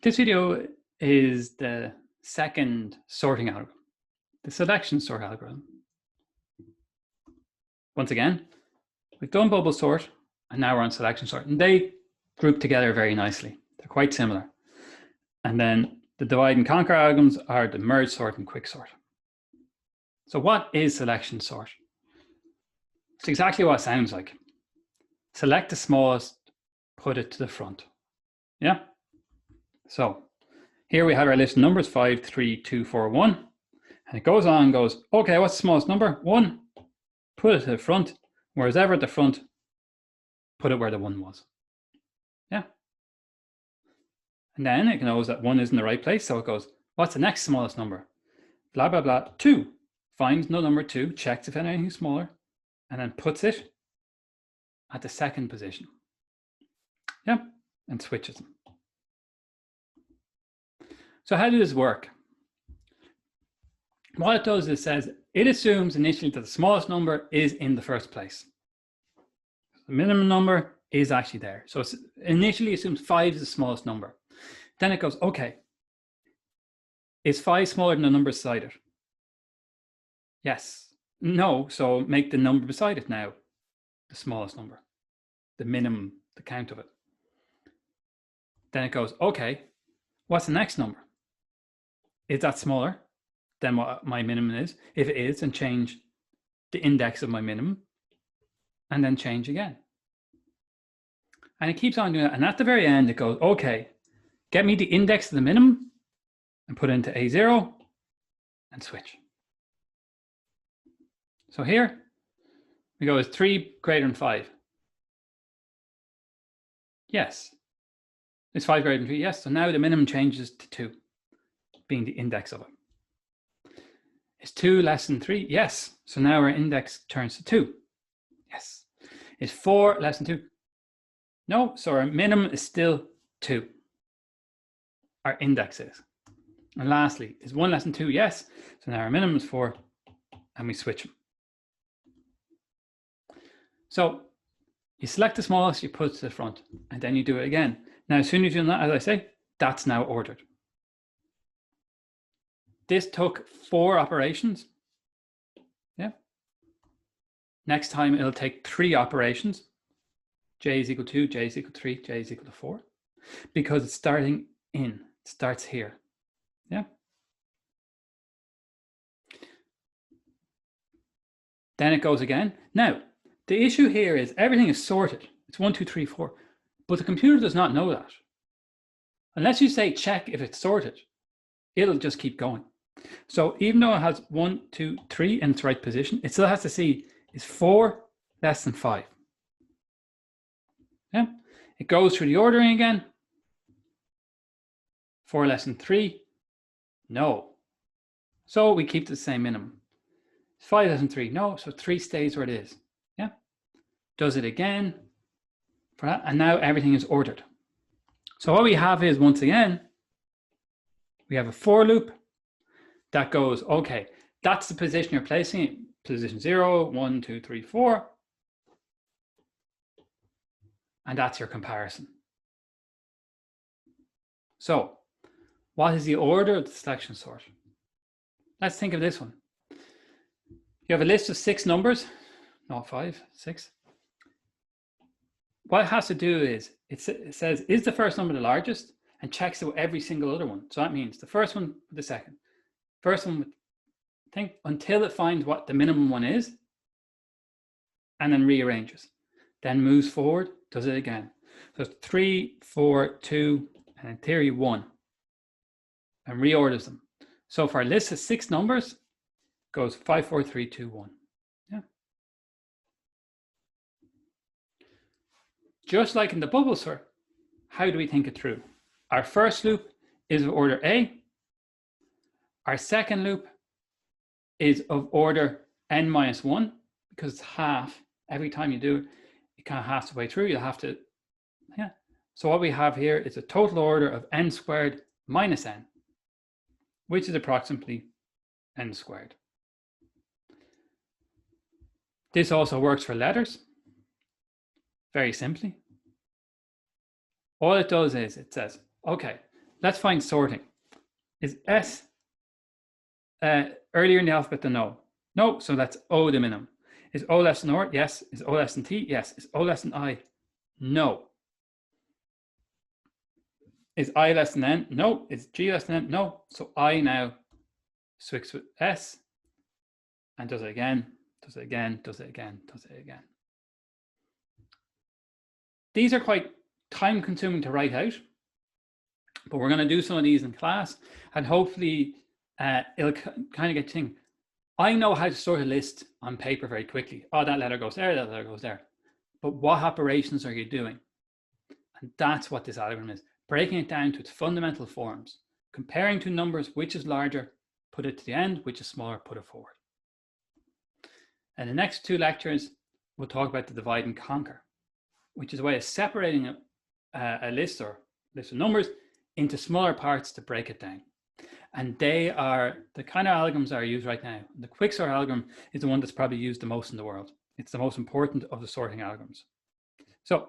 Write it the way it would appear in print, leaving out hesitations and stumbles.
This video is the second sorting algorithm, the selection sort algorithm. Once again, we've done bubble sort and now we're on selection sort, and they group together very nicely. They're quite similar. And then the divide and conquer algorithms are the merge sort and quick sort. So what is selection sort? It's exactly what it sounds like. Select the smallest, put it to the front. Yeah? So here we have our list of numbers, 5, 3, 2, 4, 1. And it goes on and goes, okay, what's the smallest number? 1. Put it to the front. Whereas ever at the front, put it where the 1 was. Yeah. And then it knows that 1 is in the right place. So it goes, what's the next smallest number? Blah, blah, blah. 2. Finds no number 2, checks if anything's smaller, and then puts it at the second position. Yeah. And switches them. So how does this work? What it does is it says it assumes initially that the smallest number is in the first place. The minimum number is actually there. So it initially assumes 5 is the smallest number. Then it goes, okay, is 5 smaller than the number beside it? Yes. No, so make the number beside it now the smallest number, the minimum, the count of it. Then it goes, okay, what's the next number? Is that smaller than what my minimum is? If it is, then change the index of my minimum and then change again. And it keeps on doing that. And at the very end, it goes, okay, get me the index of the minimum and put it into A0 and switch. So here we go, is 3 greater than 5? Yes. Is 5 greater than 3? Yes. So now the minimum changes to 2, being the index of it. Is 2 less than 3? Yes. So now our index turns to 2. Yes. Is 4 less than 2? No. So our minimum is still 2. Our index is. And lastly, is 1 less than 2? Yes. So now our minimum is 4 and we switch them. So you select the smallest, you put it to the front, and then you do it again. Now, as soon as you've done that, as I say, that's now ordered. This took 4 operations. Yeah. Next time it'll take 3 operations. J is equal to 2, J is equal to 3, J is equal to 4. Because it's starting in, it starts here. Yeah. Then it goes again. Now, the issue here is everything is sorted. It's 1, 2, 3, 4. But the computer does not know that. Unless you say check if it's sorted, it'll just keep going. So even though it has 1, 2, 3 in its right position, it still has to see is 4 less than 5. Yeah. It goes through the ordering again. 4 less than 3. No. So we keep the same minimum. 5 less than 3. No. So 3 stays where it is. Yeah. Does it again for that. And now everything is ordered. So what we have is, once again, we have a for loop that goes, okay, that's the position you're placing it. Position 0, 1, 2, 3, 4. And that's your comparison. So what is the order of the selection sort? Let's think of this one. You have a list of 6 numbers, not 5, 6. What it has to do is, it says, is the first number the largest? And checks out every single other one. So that means the first one with the second. First one with, think, until it finds what the minimum one is, and then rearranges. Then moves forward, does it again. So 3, 4, 2, and in theory 1. And reorders them. So for our list of 6 numbers, goes 5, 4, 3, 2, 1. Yeah. Just like in the bubble sort, how do we think it through? Our first loop is of order A. Our second loop is of order n minus 1, because it's half. Every time you do it, it kind of halves the way through. You'll have to, yeah. So what we have here is a total order of n squared minus n, which is approximately n squared. This also works for letters, very simply. All it does is it says, okay, let's find sorting. Is S earlier in the alphabet than O? No, so that's O the minimum. Is O less than R? Yes. Is O less than T? Yes. Is O less than I? No. Is I less than N? No. Is G less than N? No. So I now switch with S and does it again, does it again, does it again, does it again. These are quite time consuming to write out, but we're going to do some of these in class and hopefully it'll kind of get thing. I know how to sort a list on paper very quickly. Oh, that letter goes there, that letter goes there. But what operations are you doing? And that's what this algorithm is. Breaking it down to its fundamental forms. Comparing two numbers, which is larger, put it to the end, which is smaller, put it forward. And the next two lectures, we'll talk about the divide and conquer, which is a way of separating a list or list of numbers into smaller parts to break it down. And they are the kind of algorithms that are used right now. The quicksort algorithm is the one that's probably used the most in the world. It's the most important of the sorting algorithms. So